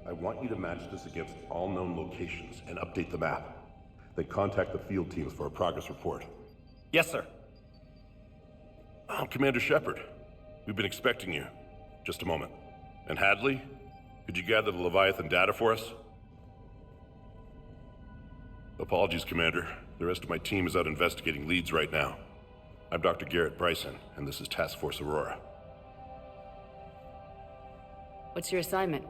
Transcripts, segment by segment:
I want you to match this against all known locations and update the map. Then contact the field teams for a progress report. Yes, sir. I'm Commander Shepard. We've been expecting you. Just a moment. And Hadley, could you gather the Leviathan data for us? Apologies, Commander. The rest of my team is out investigating leads right now. I'm Dr. Garrett Bryson, and this is Task Force Aurora. What's your assignment?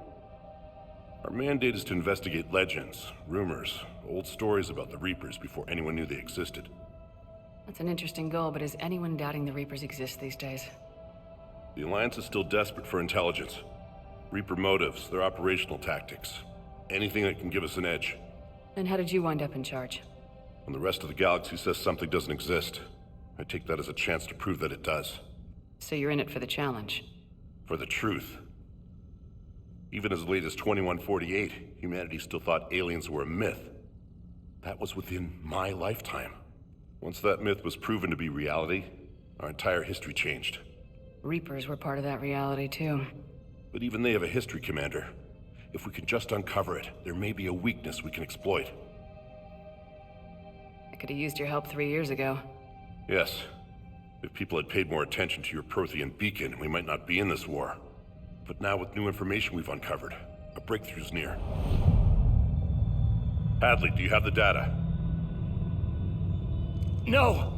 Our mandate is to investigate legends, rumors, old stories about the Reapers before anyone knew they existed. That's an interesting goal, but is anyone doubting the Reapers exist these days? The Alliance is still desperate for intelligence. Reaper motives, their operational tactics. Anything that can give us an edge. Then how did you wind up in charge? When the rest of the galaxy says something doesn't exist, I take that as a chance to prove that it does. So you're in it for the challenge? For the truth. Even as late as 2148, humanity still thought aliens were a myth. That was within my lifetime. Once that myth was proven to be reality, our entire history changed. Reapers were part of that reality, too. But even they have a history, Commander. If we can just uncover it, there may be a weakness we can exploit. I could have used your help 3 years ago. Yes. If people had paid more attention to your Prothean beacon, we might not be in this war. But now with new information we've uncovered, a breakthrough's near. Hadley, do you have the data? No!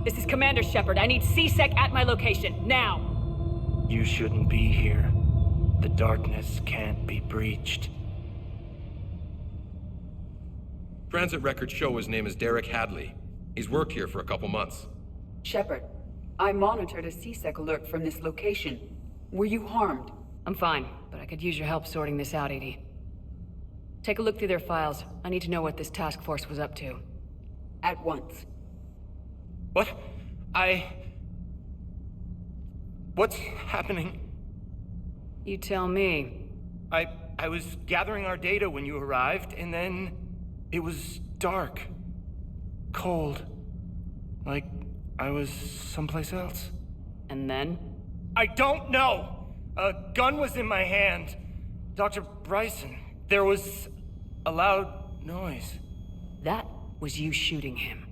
This is Commander Shepard. I need C-Sec at my location, now! You shouldn't be here. The darkness can't be breached. Transit records show his name is Derek Hadley. He's worked here for a couple months. Shepard, I monitored a C-Sec alert from this location. Were you harmed? I'm fine, but I could use your help sorting this out, Edie. Take a look through their files. I need to know what this task force was up to. At once. What? What's happening? You tell me. I was gathering our data when you arrived, and then it was dark. Cold. Like I was someplace else. And then? I don't know! A gun was in my hand. Dr. Bryson, there was a loud noise. That was you shooting him.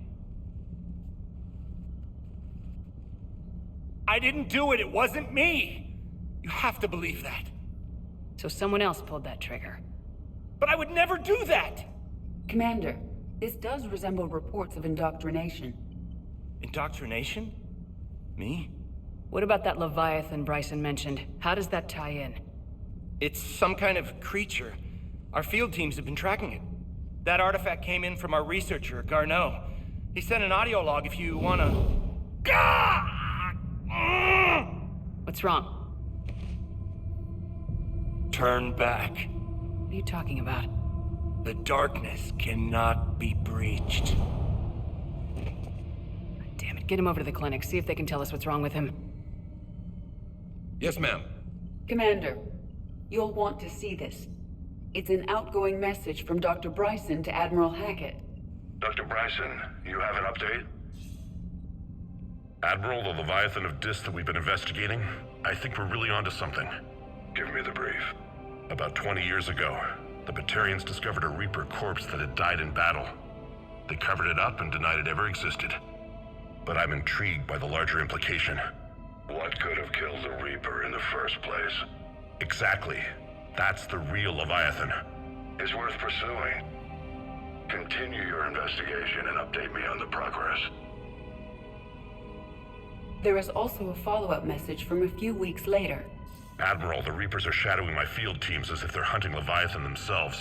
I didn't do it, it wasn't me! You have to believe that. So someone else pulled that trigger. But I would never do that! Commander, this does resemble reports of indoctrination. Indoctrination? Me? What about that Leviathan Bryson mentioned? How does that tie in? It's some kind of creature. Our field teams have been tracking it. That artifact came in from our researcher, Garneau. He sent an audio log if you wanna... What's wrong? Turn back. What are you talking about? The darkness cannot be breached. Damn it, get him over to the clinic. See if they can tell us what's wrong with him. Yes, ma'am. Commander, you'll want to see this. It's an outgoing message from Dr. Bryson to Admiral Hackett. Dr. Bryson, you have an update? Admiral, the Leviathan of Dis that we've been investigating, I think we're really onto something. Give me the brief. About 20 years ago, the Batarians discovered a Reaper corpse that had died in battle. They covered it up and denied it ever existed. But I'm intrigued by the larger implication. What could have killed the Reaper in the first place? Exactly. That's the real Leviathan. It's worth pursuing. Continue your investigation and update me on the progress. There is also a follow-up message from a few weeks later. Admiral, the Reapers are shadowing my field teams as if they're hunting Leviathan themselves.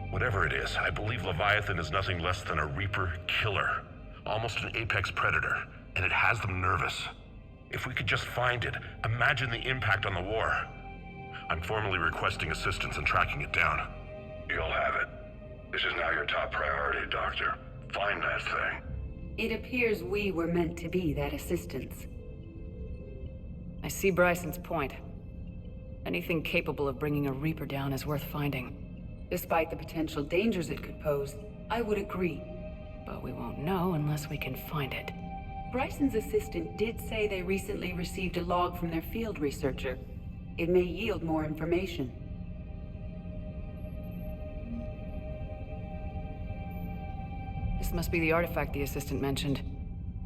Whatever it is, I believe Leviathan is nothing less than a Reaper killer. Almost an apex predator, and it has them nervous. If we could just find it, imagine the impact on the war. I'm formally requesting assistance in tracking it down. You'll have it. This is now your top priority, Doctor. Find that thing. It appears we were meant to be that assistance. I see Bryson's point. Anything capable of bringing a Reaper down is worth finding. Despite the potential dangers it could pose, I would agree. but we won't know unless we can find it. Bryson's assistant did say they recently received a log from their field researcher. It may yield more information. This must be the artifact the assistant mentioned.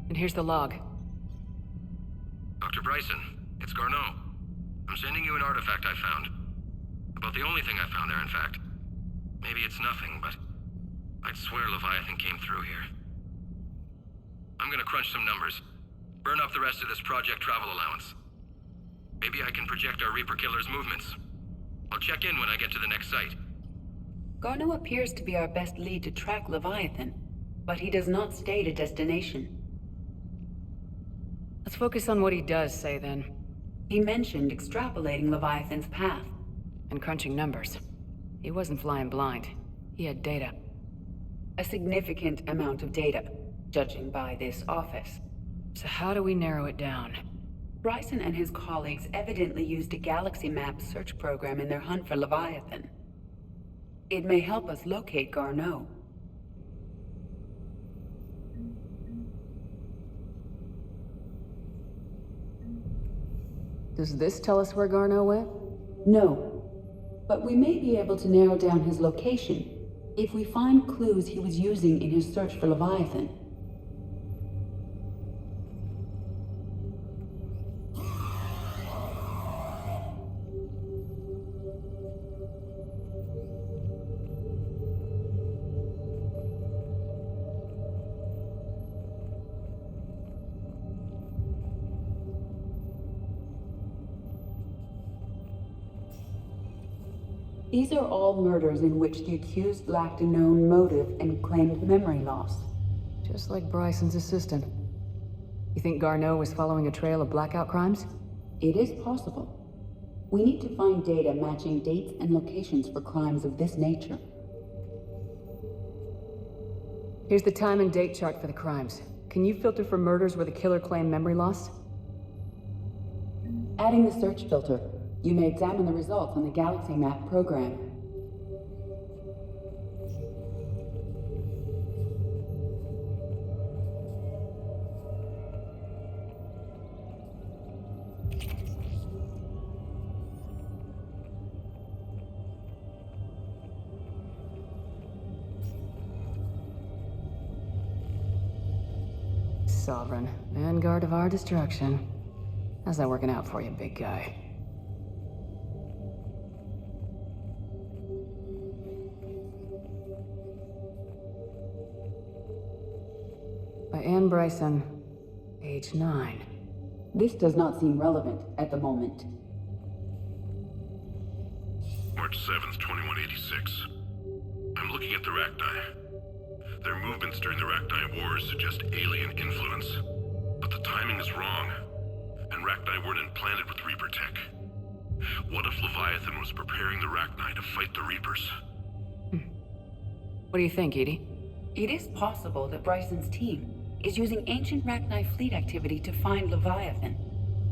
And here's the log. Dr. Bryson, it's Garneau. I'm sending you an artifact I found. About the only thing I found there, in fact. Maybe it's nothing, but I'd swear Leviathan came through here. I'm gonna crunch some numbers. Burn up the rest of this project travel allowance. Maybe I can project our Reaper Killer's movements. I'll check in when I get to the next site. Garneau appears to be our best lead to track Leviathan, but he does not state a destination. Let's focus on what he does say, then. He mentioned extrapolating Leviathan's path. And crunching numbers. He wasn't flying blind. He had data. A significant amount of data, judging by this office. So how do we narrow it down? Bryson and his colleagues evidently used a galaxy map search program in their hunt for Leviathan. It may help us locate Garneau. Does this tell us where Garneau went? No, but we may be able to narrow down his location if we find clues he was using in his search for Leviathan. These are all murders in which the accused lacked a known motive and claimed memory loss. Just like Bryson's assistant. You think Garneau was following a trail of blackout crimes? It is possible. We need to find data matching dates and locations for crimes of this nature. Here's the time and date chart for the crimes. Can you filter for murders where the killer claimed memory loss? Adding the search filter, you may examine the results on the Galaxy Map program. Sovereign, vanguard of our destruction. How's that working out for you, big guy? By Anne Bryson, age 9. This does not seem relevant at the moment. March 7th, 2186. I'm looking at the Rachni. Their movements during the Rachni Wars suggest alien influence. But the timing is wrong, and Rachni weren't implanted with Reaper tech. What if Leviathan was preparing the Rachni to fight the Reapers? What do you think, Edie? It is possible that Bryson's team is using ancient Rachni fleet activity to find Leviathan.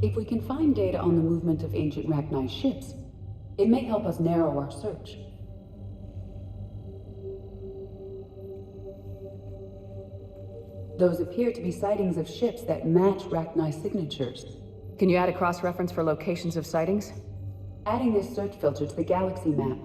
If we can find data on the movement of ancient Rachni ships, it may help us narrow our search. Those appear to be sightings of ships that match Rachni signatures. Can you add a cross-reference for locations of sightings? Adding this search filter to the Galaxy Map.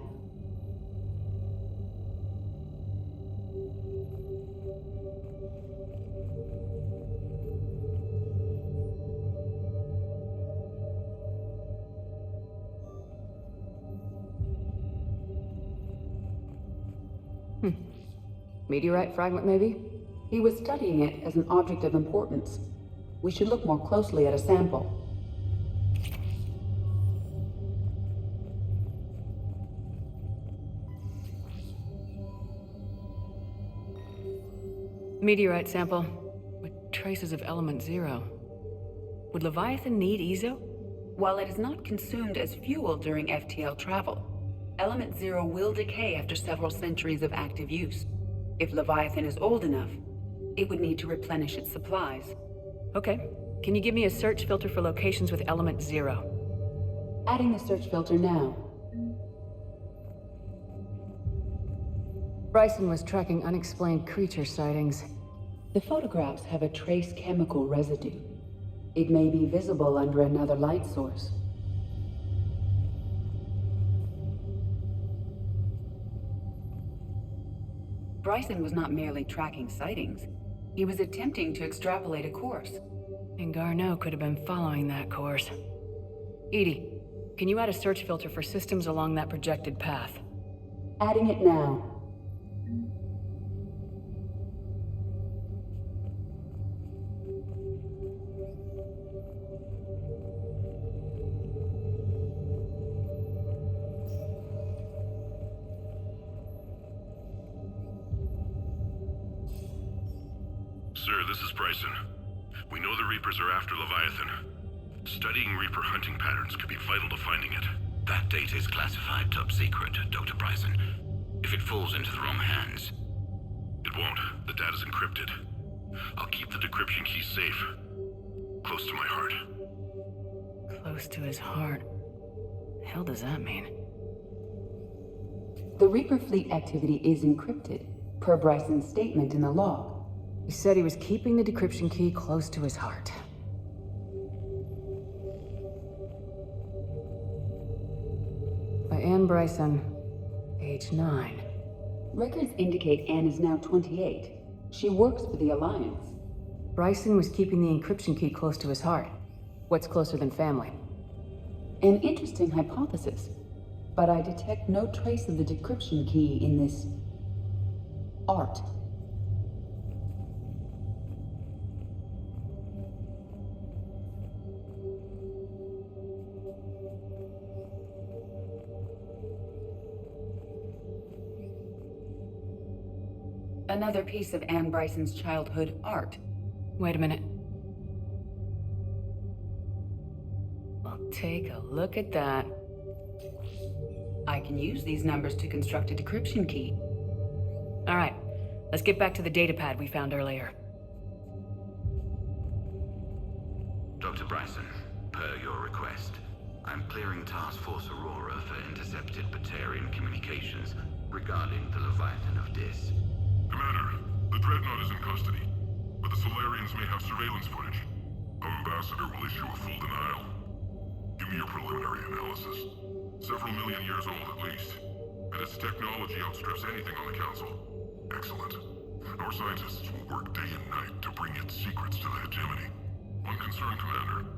Meteorite fragment, maybe? He was studying it as an object of importance. We should look more closely at a sample. Meteorite sample with traces of element 0. Would Leviathan need Ezo? While it is not consumed as fuel during FTL travel, element 0 will decay after several centuries of active use. If Leviathan is old enough, it would need to replenish its supplies. Okay. Can you give me a search filter for locations with element 0? Adding the search filter now. Bryson was tracking unexplained creature sightings. The photographs have a trace chemical residue. It may be visible under another light source. Bryson was not merely tracking sightings. He was attempting to extrapolate a course. And Garneau could have been following that course. Edie, can you add a search filter for systems along that projected path? Adding it now. Sir, this is Bryson. We know the Reapers are after Leviathan. Studying Reaper hunting patterns could be vital to finding it. That data is classified top secret, Dr. Bryson. If it falls into the wrong hands... It won't. The data's encrypted. I'll keep the decryption key safe. Close to my heart. Close to his heart. The hell does that mean? The Reaper fleet activity is encrypted, per Bryson's statement in the log. He said he was keeping the decryption key close to his heart. By Anne Bryson, age 9. Records indicate Anne is now 28. She works for the Alliance. Bryson was keeping the encryption key close to his heart. What's closer than family? An interesting hypothesis, but I detect no trace of the decryption key in this... art. Another piece of Anne Bryson's childhood art. Wait a minute. Well, take a look at that. I can use these numbers to construct a decryption key. All right, let's get back to the datapad we found earlier. Dr. Bryson, per your request, I'm clearing Task Force Aurora for intercepted Vakarian communications regarding the Leviathan of Dis. Commander, the Dreadnought is in custody, but the Solarians may have surveillance footage. Our ambassador will issue a full denial. Give me your preliminary analysis. Several million years old at least, and its technology outstrips anything on the Council. Excellent. Our scientists will work day and night to bring its secrets to the hegemony. One concern, Commander.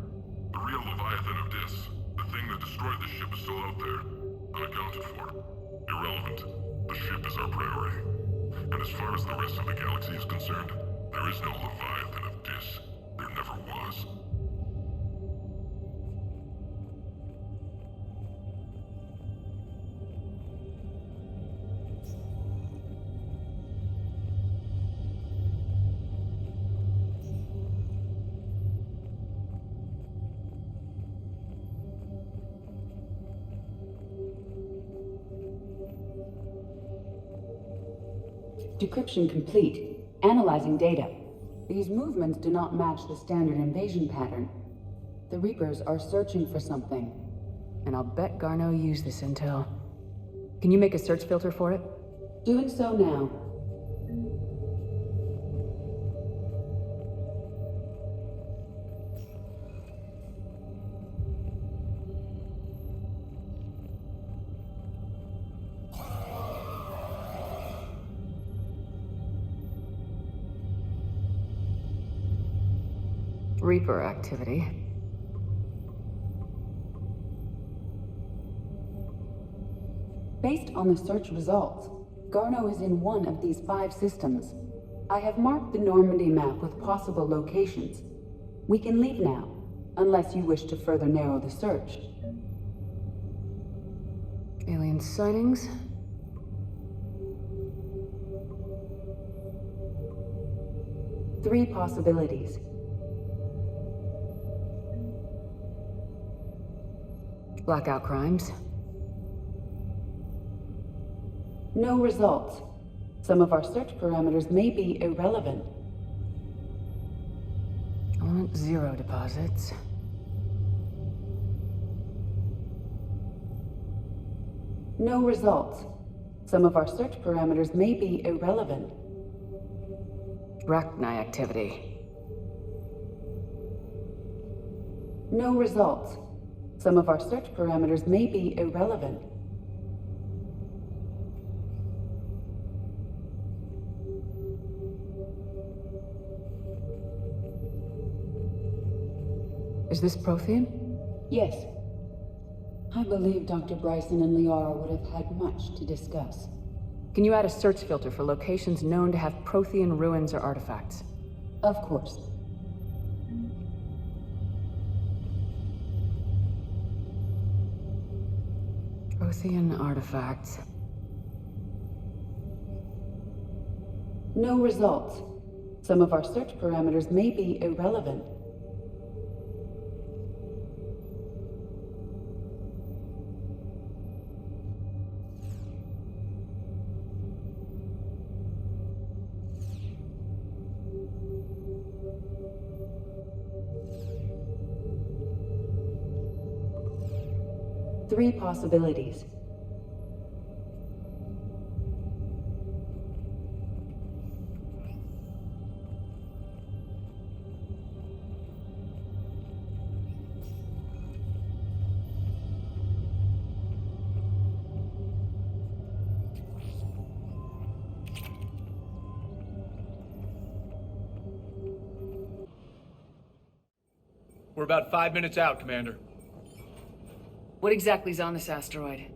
The real Leviathan of Dis, the thing that destroyed the ship, is still out there, unaccounted for. Irrelevant. The ship is our priority. And as far as the rest of the galaxy is concerned, there is no Leviathan of Dis. There never was. Decryption complete. Analyzing data. These movements do not match the standard invasion pattern. The Reapers are searching for something. And I'll bet Garneau used this intel. Can you make a search filter for it? Doing so now. Reaper activity. Based on the search results, Garneau is in one of these 5 systems. I have marked the Normandy map with possible locations. We can leave now, unless you wish to further narrow the search. Alien sightings. Three possibilities. Blackout crimes. No results. Some of our search parameters may be irrelevant. Element 0 deposits. No results. Some of our search parameters may be irrelevant. Rachni activity. No results. Some of our search parameters may be irrelevant. Is this Prothean? Yes. I believe Dr. Bryson and Liara would have had much to discuss. Can you add a search filter for locations known to have Prothean ruins or artifacts? Of course. Prothean artifacts. No results. Some of our search parameters may be irrelevant. Three possibilities. We're about 5 minutes out, Commander. What exactly is on this asteroid?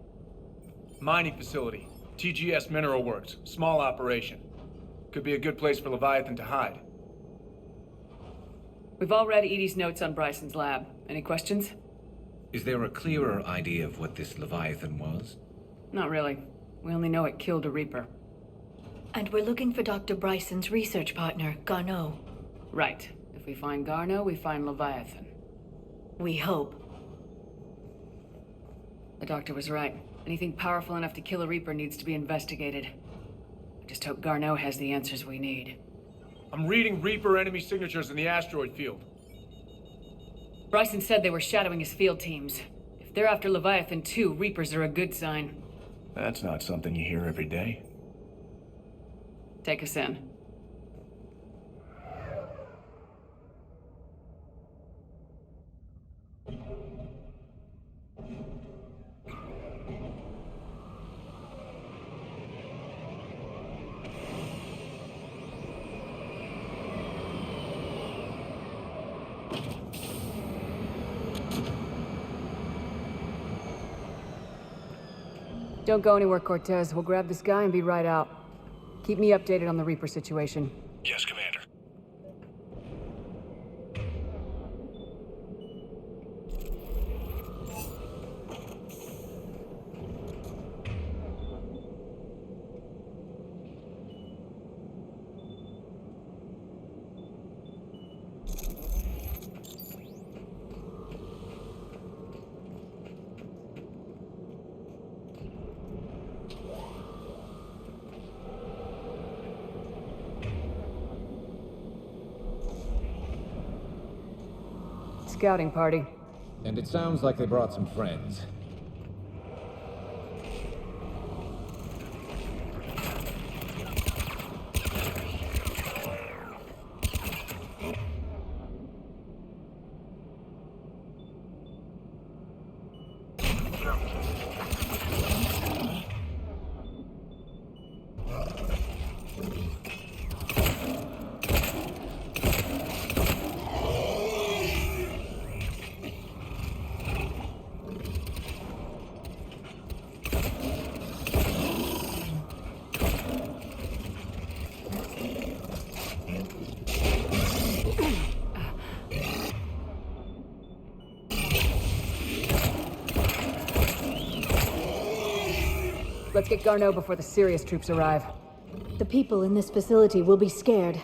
Mining facility. TGS Mineral Works. Small operation. Could be a good place for Leviathan to hide. We've all read Edie's notes on Bryson's lab. Any questions? Is there a clearer idea of what this Leviathan was? Not really. We only know it killed a Reaper. And we're looking for Dr. Bryson's research partner, Garneau. Right. If we find Garneau, we find Leviathan. We hope. The doctor was right. Anything powerful enough to kill a Reaper needs to be investigated. I just hope Garneau has the answers we need. I'm reading Reaper enemy signatures in the asteroid field. Bryson said they were shadowing his field teams. If they're after Leviathan too, Reapers are a good sign. That's not something you hear every day. Take us in. Don't go anywhere, Cortez. We'll grab this guy and be right out. Keep me updated on the Reaper situation. Yes, Commander. Scouting party. And it sounds like they brought some friends. Let's get Garneau before the serious troops arrive. The people in this facility will be scared.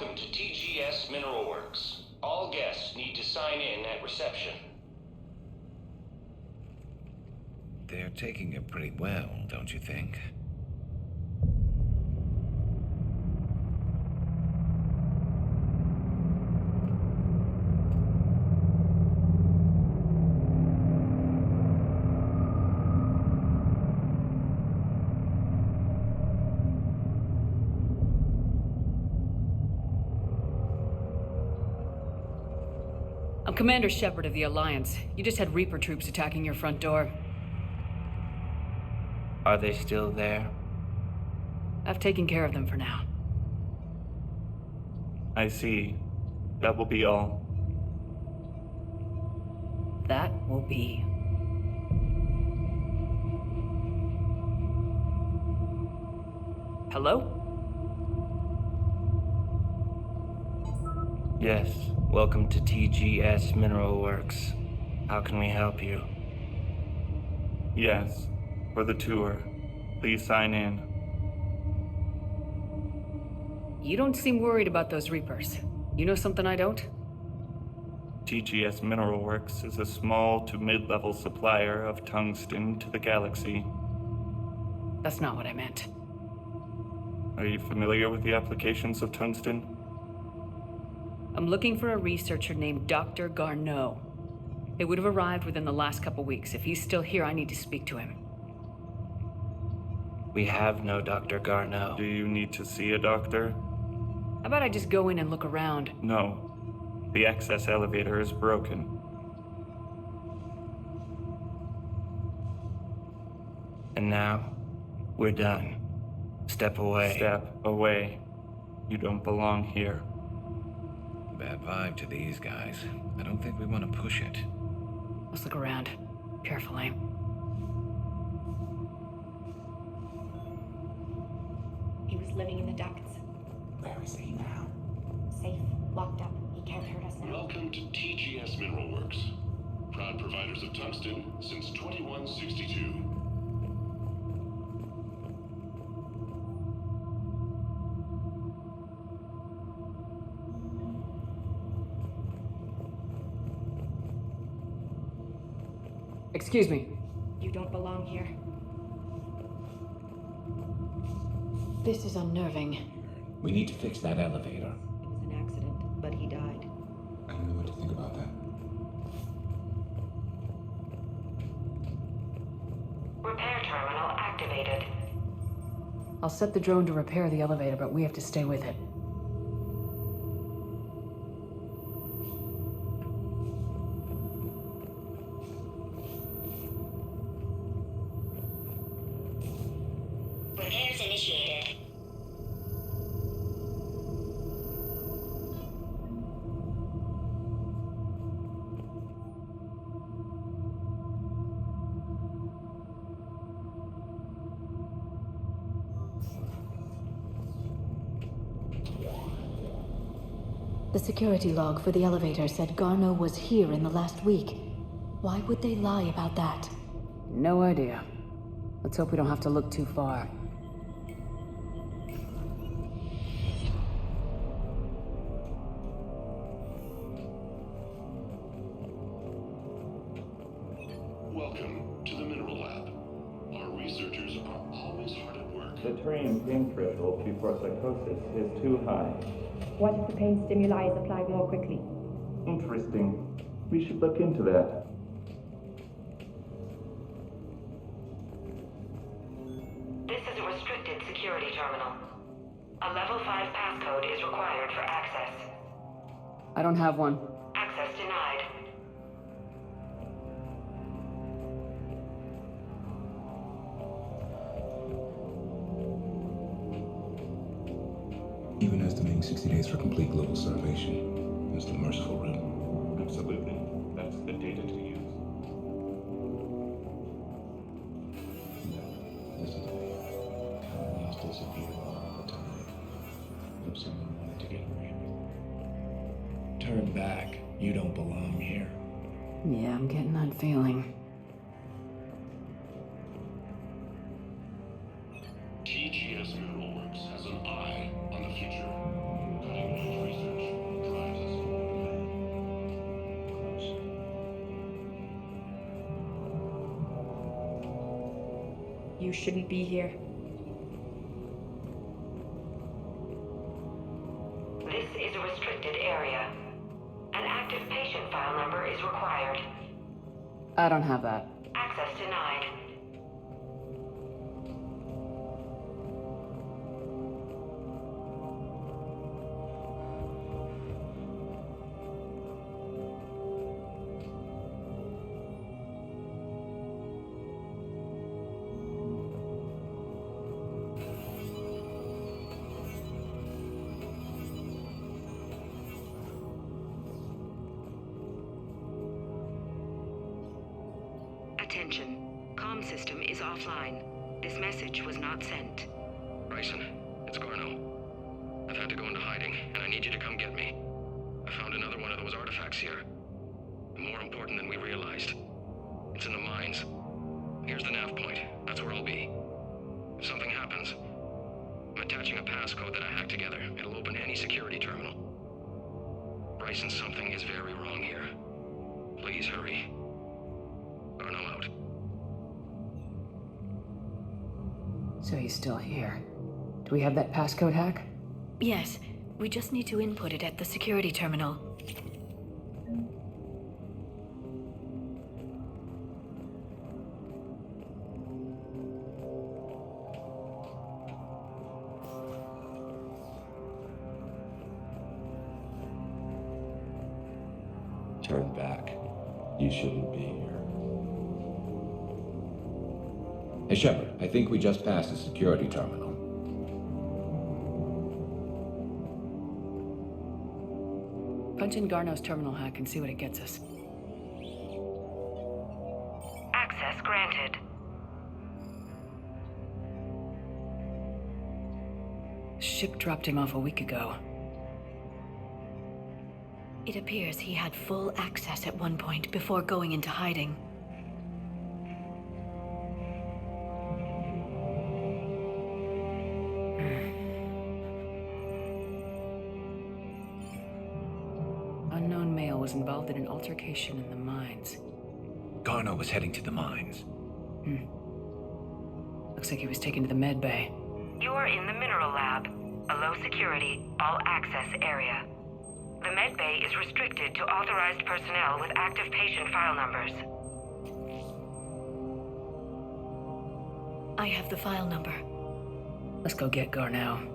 Welcome to TGS Mineral Works. All guests need to sign in at reception. They're taking it pretty well, don't you think? I'm Commander Shepard of the Alliance. You just had Reaper troops attacking your front door. Are they still there? I've taken care of them for now. I see. That will be all. That will be. Hello? Yes, welcome to TGS Mineral Works. How can we help you? Yes, for the tour. Please sign in. You don't seem worried about those Reapers. You know something I don't? TGS Mineral Works is a small to mid-level supplier of tungsten to the galaxy. That's not what I meant. Are you familiar with the applications of tungsten? I'm looking for a researcher named Dr. Garneau. They would have arrived within the last couple weeks. If he's still here, I need to speak to him. We have no Dr. Garneau. Do you need to see a doctor? How about I just go in and look around? No. The access elevator is broken. And now, we're done. Step away. Step away. You don't belong here. Bad vibe to these guys. I don't think we want to push it. Let's look around. Carefully. He was living in the ducts. Where is he now? Safe, locked up. He can't hurt us now. Welcome to TGS Mineral Works. Proud providers of tungsten since 2162. Excuse me. You don't belong here. This is unnerving. We need to fix that elevator. It was an accident, but he died. I don't know what to think about that. Repair terminal activated. I'll set the drone to repair the elevator, but we have to stay with it. Repairs initiated. The security log for the elevator said Garneau was here in the last week. Why would they lie about that? No idea. Let's hope we don't have to look too far. Welcome to the Mineral Lab. Our researchers are always hard at work. The Turing pain threshold before psychosis is too high. What if the pain stimuli is applied more quickly? Interesting. We should look into that. This is a restricted security terminal. A level 5 passcode is required for access. I don't have one. Access denied. Even estimating 60 days for complete global starvation. That's the merciful route. Absolutely. That's the data to use. Listen to me. Colonies disappear all the time. If someone wanted to get away with it. Turn back. You don't belong here. Yeah, I'm getting that feeling. TGS Mineral Works has an eye on the future. Cutting You shouldn't be here. This is a restricted area. An active patient file number is required. I don't have that. Access denied. Attention. Comm system is offline. This message was not sent. Bryson, it's Garno. I've had to go into hiding, and I need you to come get me. I found another one of those artifacts here. More important than we realized. It's in the mines. Here's the nav point. That's where I'll be. If something happens, I'm attaching a passcode that I hacked together. It'll open any security terminal. Bryson, something is very wrong here. Please hurry. Garno out. So he's still here. Do we have that passcode hack? Yes, we just need to input it at the security terminal. Turn back. You shouldn't be here. Hey, Shepard, I think we just passed the security terminal. Punch in Garno's terminal hack and see what it gets us. Access granted. Ship dropped him off a week ago. It appears he had full access at one point before going into hiding. Unknown male was involved in an altercation in the mines. Garno was heading to the mines. Looks like he was taken to the med bay. You are in the mineral lab, a low security, all access area. The med bay is restricted to authorized personnel with active patient file numbers. I have the file number. Let's go get Garno.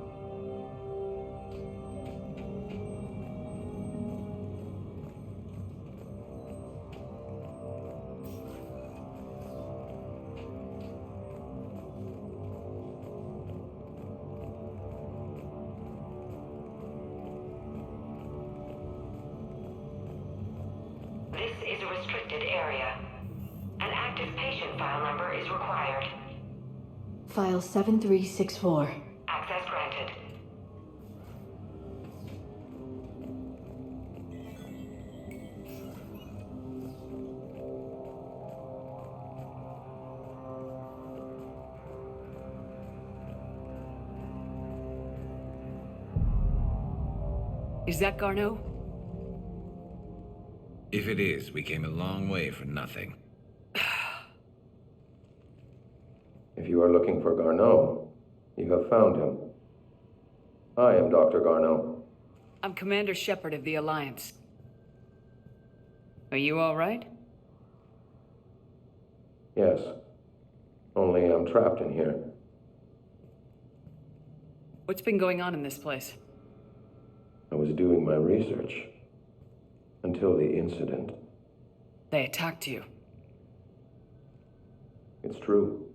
This is a restricted area. An active patient file number is required. File 7364. Access granted. Is that Garno? If it is, we came a long way for nothing. If you are looking for Garno, you have found him. I am Dr. Garno. I'm Commander Shepard of the Alliance. Are you all right? Yes. Only I'm trapped in here. What's been going on in this place? I was doing my research. Until the incident. They attacked you. It's true.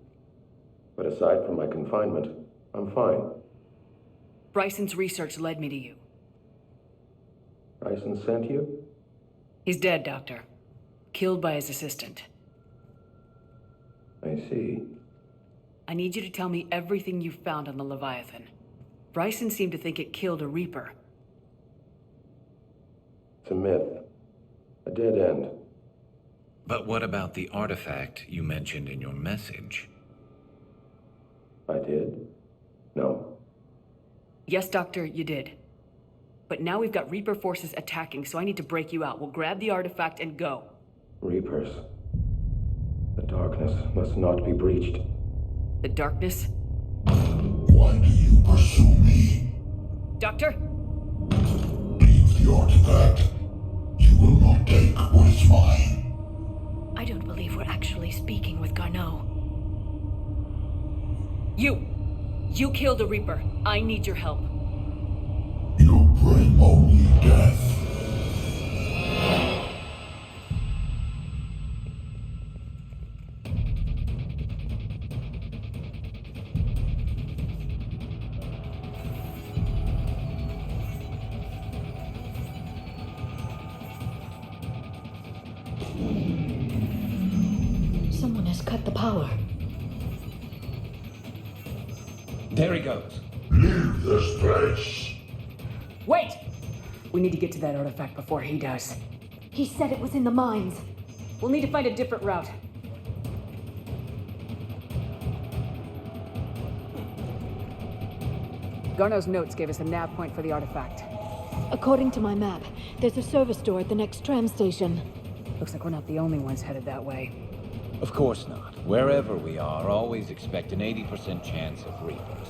But aside from my confinement, I'm fine. Bryson's research led me to you. Bryson sent you? He's dead, Doctor. Killed by his assistant. I see. I need you to tell me everything you found on the Leviathan. Bryson seemed to think it killed a Reaper. It's a myth. A dead end. But what about the artifact you mentioned in your message? I did? No. Yes, Doctor, you did. But now we've got Reaper forces attacking, so I need to break you out. We'll grab the artifact and go. Reapers. The darkness must not be breached. The darkness? Why do you pursue me? Doctor? Leave the artifact. You will not take what is mine. I don't believe we're actually speaking with Garneau. You killed a Reaper. I need your help. You bring only death. Someone has cut the power. There he goes. Leave this place. Wait! We need to get to that artifact before he does. He said it was in the mines. We'll need to find a different route. Garneau's notes gave us a nav point for the artifact. According to my map, there's a service door at the next tram station. Looks like we're not the only ones headed that way. Of course not. Wherever we are, always expect an 80% chance of Reapers.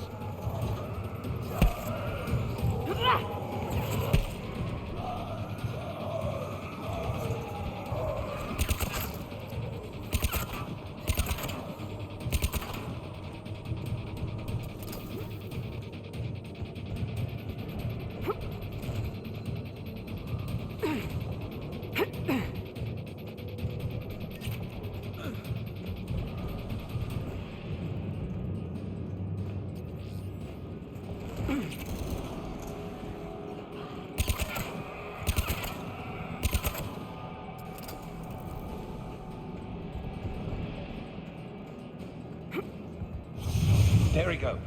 There he goes.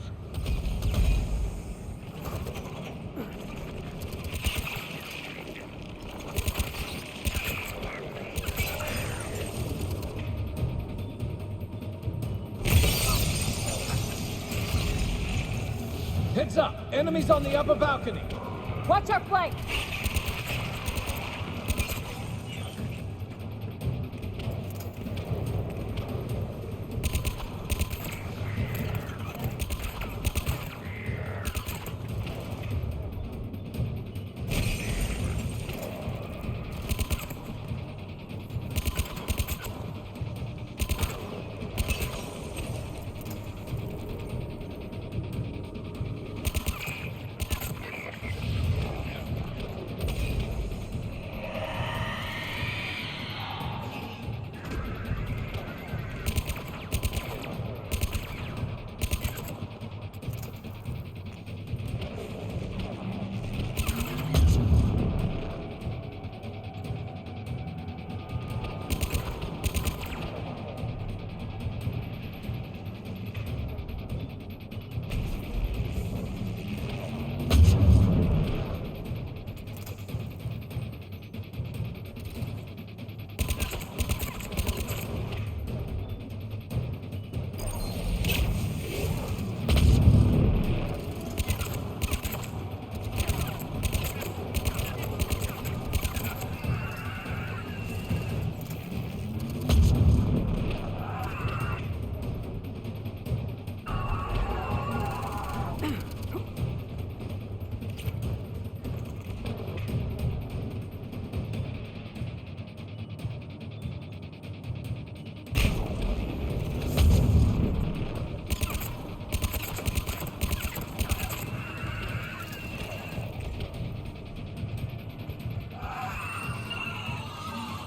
Heads up! Enemies on the upper balcony! Watch our flank!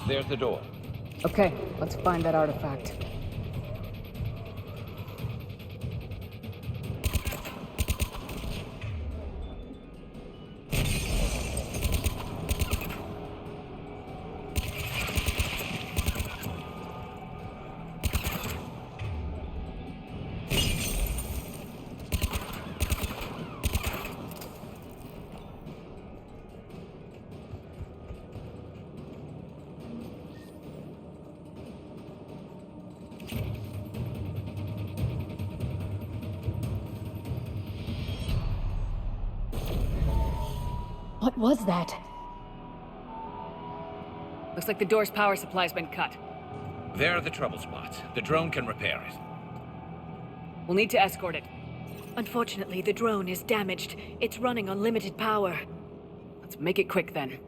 There's the door. Okay, let's find that artifact. What was that? Looks like the door's power supply's been cut. There are the trouble spots. The drone can repair it. We'll need to escort it. Unfortunately, the drone is damaged. It's running on limited power. Let's make it quick then.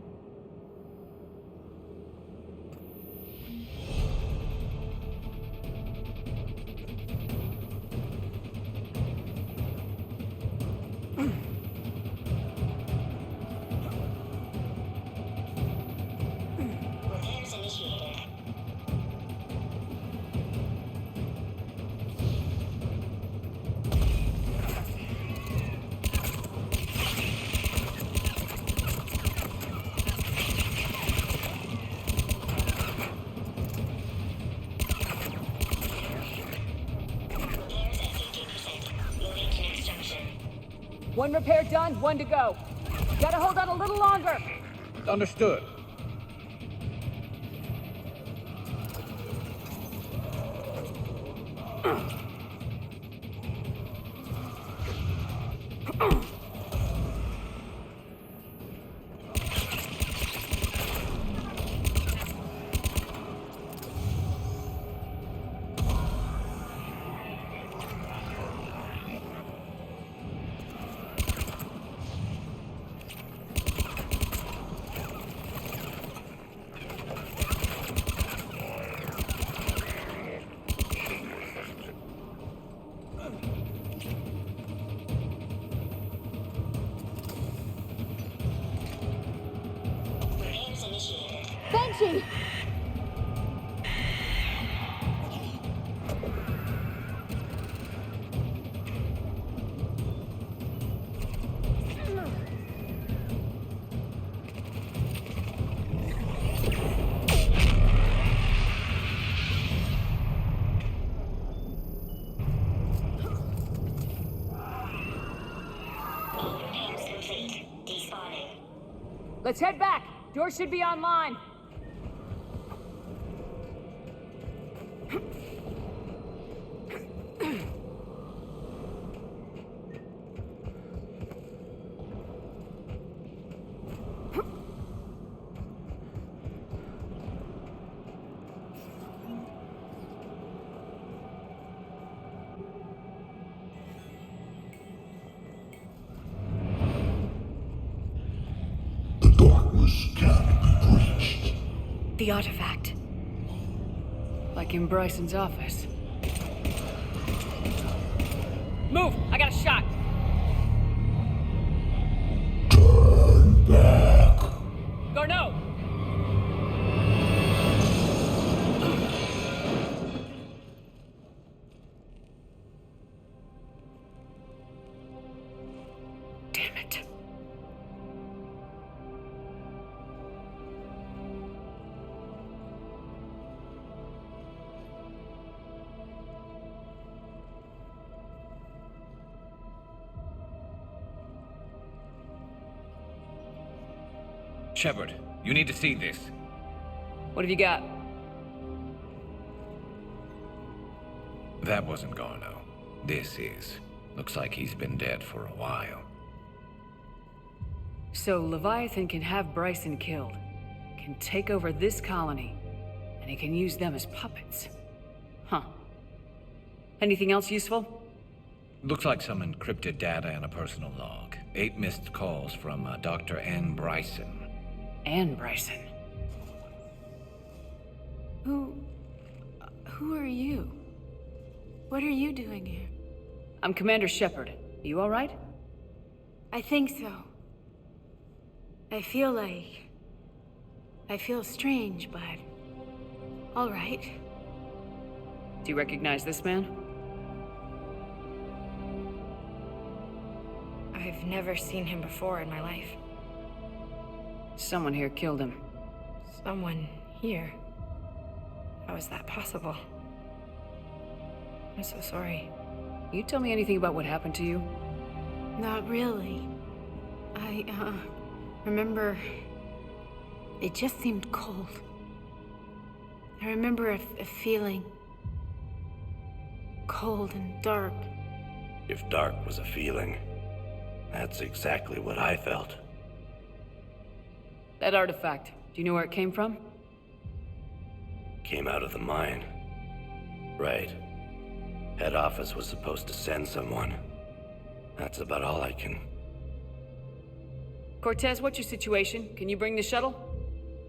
One repair done, one to go. Gotta hold on a little longer. Understood. Banshee! Let's head back. Door should be online. The artifact. Like in Bryson's office. Move! I got a shot! Turn back. Garneau! Damn it. Shepard, you need to see this. What have you got? That wasn't Garneau. This is. Looks like he's been dead for a while. So Leviathan can have Bryson killed, can take over this colony, and he can use them as puppets. Huh. Anything else useful? Looks like some encrypted data and a personal log. 8 missed calls from Dr. Ann Bryson. Ann Bryson. Who are you? What are you doing here? I'm Commander Shepard. You all right? I think so. I feel strange, but all right. Do you recognize this man? I've never seen him before in my life. Someone here killed him. Someone here? How is that possible? I'm so sorry. You tell me anything about what happened to you? Not really. I remember it just seemed cold. I remember a feeling cold and dark. If dark was a feeling, that's exactly what I felt. That artifact, do you know where it came from? Came out of the mine. Right. Head office was supposed to send someone. That's about all I can... Cortez, what's your situation? Can you bring the shuttle?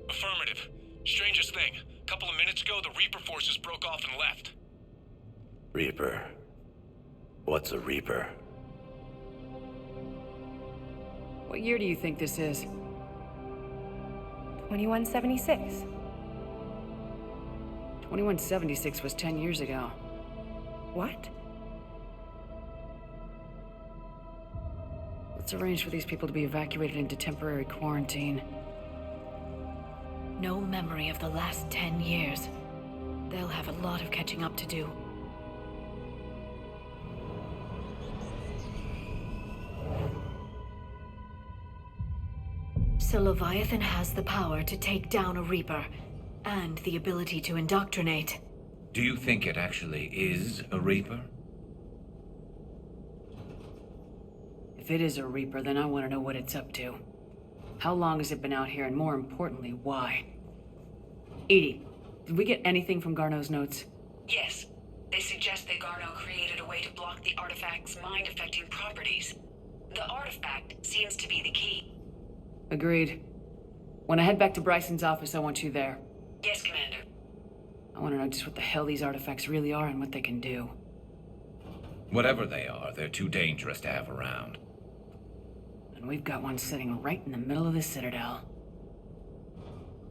Affirmative. Strangest thing. A couple of minutes ago, the Reaper forces broke off and left. Reaper. What's a Reaper? What year do you think this is? 2176. 2176 was 10 years ago. What? Let's arrange for these people to be evacuated into temporary quarantine. No memory of the last 10 years. They'll have a lot of catching up to do. So Leviathan has the power to take down a Reaper, and the ability to indoctrinate. Do you think it actually is a Reaper? If it is a Reaper, then I want to know what it's up to. How long has it been out here, and more importantly, why? Edie, did we get anything from Garneau's notes? Yes. They suggest that Garneau created a way to block the artifact's mind-affecting properties. The artifact seems to be the key. Agreed. When I head back to Bryson's office, I want you there. Yes, Commander. I want to know just what the hell these artifacts really are and what they can do. Whatever they are, they're too dangerous to have around. And we've got one sitting right in the middle of the Citadel.